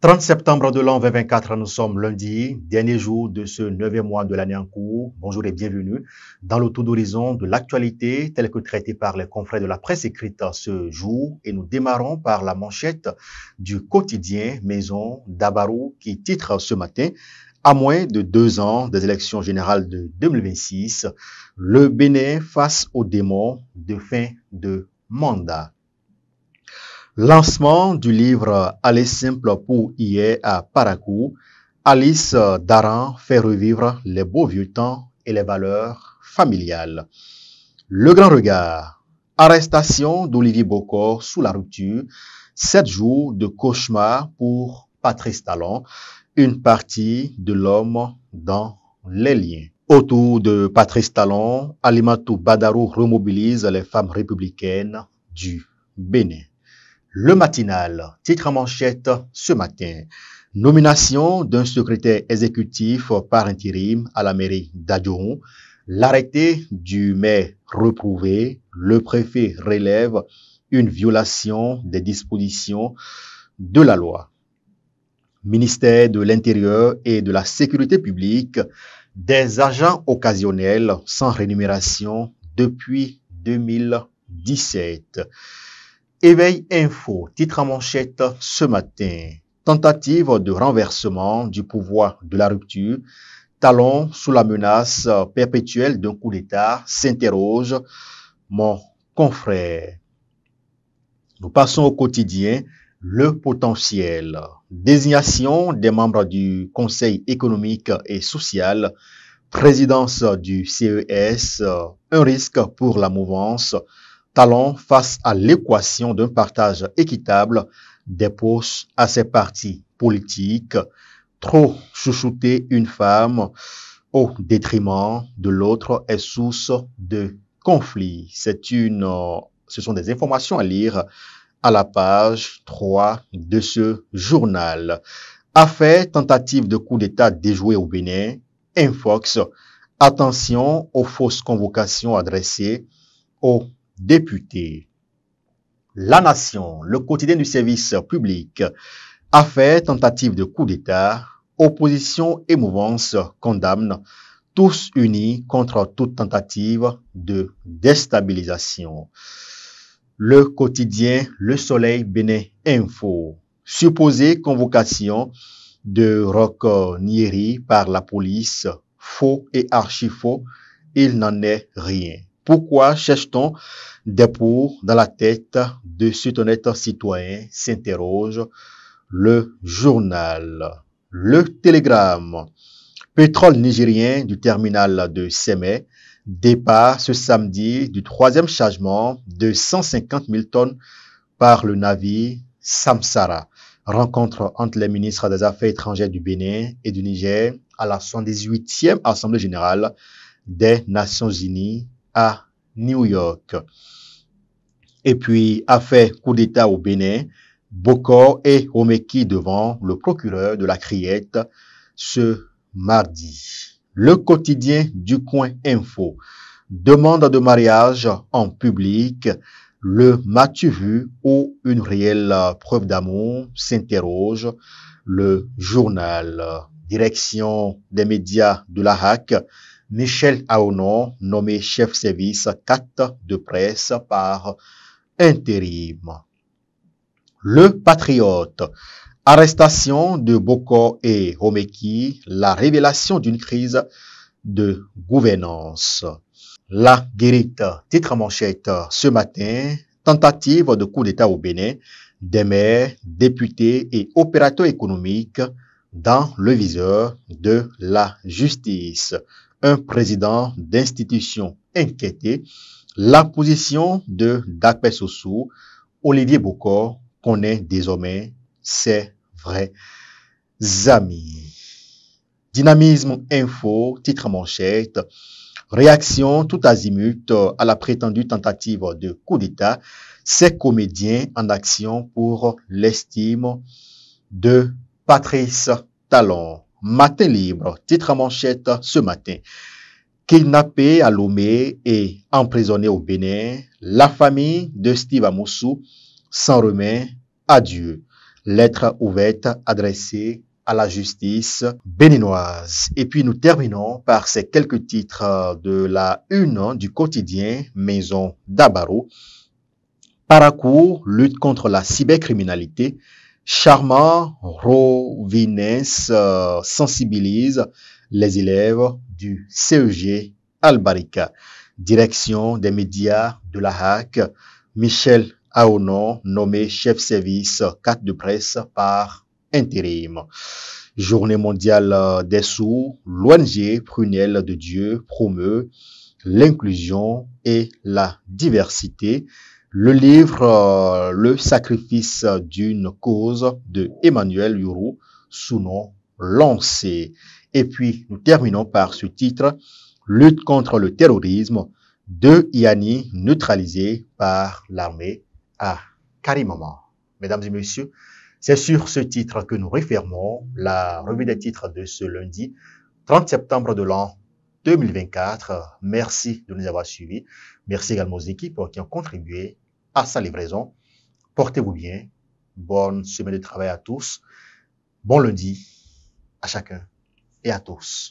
30 septembre de l'an 2024, nous sommes lundi, dernier jour de ce 9e mois de l'année en cours. Bonjour et bienvenue dans le tour d'horizon de l'actualité telle que traitée par les confrères de la presse écrite ce jour. Et nous démarrons par la manchette du quotidien Maison Dabarou qui titre ce matin: à moins de 2 ans des élections générales de 2026, le Bénin face aux démons de fin de mandat. Lancement du livre Aller simple pour hier à Parakou. Alice Daran fait revivre les beaux vieux temps et les valeurs familiales. Le grand regard. Arrestation d'Olivier Bokor sous la rupture. 7 jours de cauchemar pour Patrice Talon. Une partie de l'homme dans les liens. Autour de Patrice Talon, Alimatou Badarou remobilise les femmes républicaines du Bénin. Le matinal, titre en manchette ce matin: nomination d'un secrétaire exécutif par intérim à la mairie d'Adjoun. L'arrêté du maire reprouvé, le préfet relève une violation des dispositions de la loi. Ministère de l'Intérieur et de la Sécurité publique, des agents occasionnels sans rémunération depuis 2017. Éveil Info, titre en manchette ce matin: tentative de renversement du pouvoir de la rupture. Talon sous la menace perpétuelle d'un coup d'État, s'interroge mon confrère. Nous passons au quotidien Le Potentiel. Désignation des membres du Conseil économique et social. Présidence du CES, un risque pour la mouvance. Talon face à l'équation d'un partage équitable des postes à ses partis politiques. Trop chouchouter une femme au détriment de l'autre est source de conflit. Ce sont des informations à lire à la page 3 de ce journal. Affaire tentative de coup d'État déjouée au Bénin. Infox, attention aux fausses convocations adressées aux députés. La Nation, le quotidien du service public. Affaire tentative de coup d'État. Opposition et mouvance condamnent, tous unis contre toute tentative de déstabilisation. Le quotidien Le Soleil Bénin Info. Supposée convocation de Roch Nieri par la police. Faux et archi-faux, il n'en est rien. Pourquoi cherche-t-on des pour dans la tête de cet honnête citoyen, s'interroge le journal. Le Télégramme. Pétrole nigérien du terminal de Sémé. Départ ce samedi du 3e chargement de 150 000 tonnes par le navire Samsara. Rencontre entre les ministres des Affaires étrangères du Bénin et du Niger à la 78e Assemblée générale des Nations Unies à New York. Et puis, affaire coup d'État au Bénin, Bokor et Omeki devant le procureur de la Criette ce mardi. Le quotidien du coin Info. Demande de mariage en public. Le m'as-tu vu ou une réelle preuve d'amour, s'interroge le journal. Direction des médias de la HAC. Michel Aonon, nommé chef service 4 de presse par intérim. Le Patriote. Arrestation de Bokor et Omeki, la révélation d'une crise de gouvernance. La Guérite, titre en manchette ce matin: tentative de coup d'État au Bénin, des maires, députés et opérateurs économiques dans le viseur de la justice. Un président d'institution inquiété. La position de Dakpe Sossou, Olivier Bokor connaît désormais ses vrais amis. Dynamisme Info, titre en manchette: réaction tout azimut à la prétendue tentative de coup d'État. Ces comédiens en action pour l'estime de Patrice Talon. Matin libre, titre en manchette ce matin: kidnappé à Lomé et emprisonné au Bénin, la famille de Steve Amoussou s'en remet à Dieu. lettre ouverte adressée à la justice béninoise. Et puis nous terminons par ces quelques titres de la une du quotidien Maison d'Abaro. Paracourt lutte contre la cybercriminalité. Charmant Rovines sensibilise les élèves du CEG Albarika. Direction des médias de la HAC, Michel Aonon, nommé chef service 4 de presse par intérim. Journée mondiale des sourds, l'ONG Prunelle de Dieu promeut l'inclusion et la diversité. Le livre Le sacrifice d'une cause de Emmanuel Yuru, sous nom lancé. Et puis, nous terminons par ce titre, Lutte contre le terrorisme, 2 IANI neutralisés par l'armée à Karimama. Mesdames et messieurs, c'est sur ce titre que nous refermons la revue des titres de ce lundi 30 septembre de l'an 2024. Merci de nous avoir suivis. Merci également aux équipes qui ont contribué à sa livraison. Portez-vous bien. Bonne semaine de travail à tous. Bon lundi à chacun et à tous.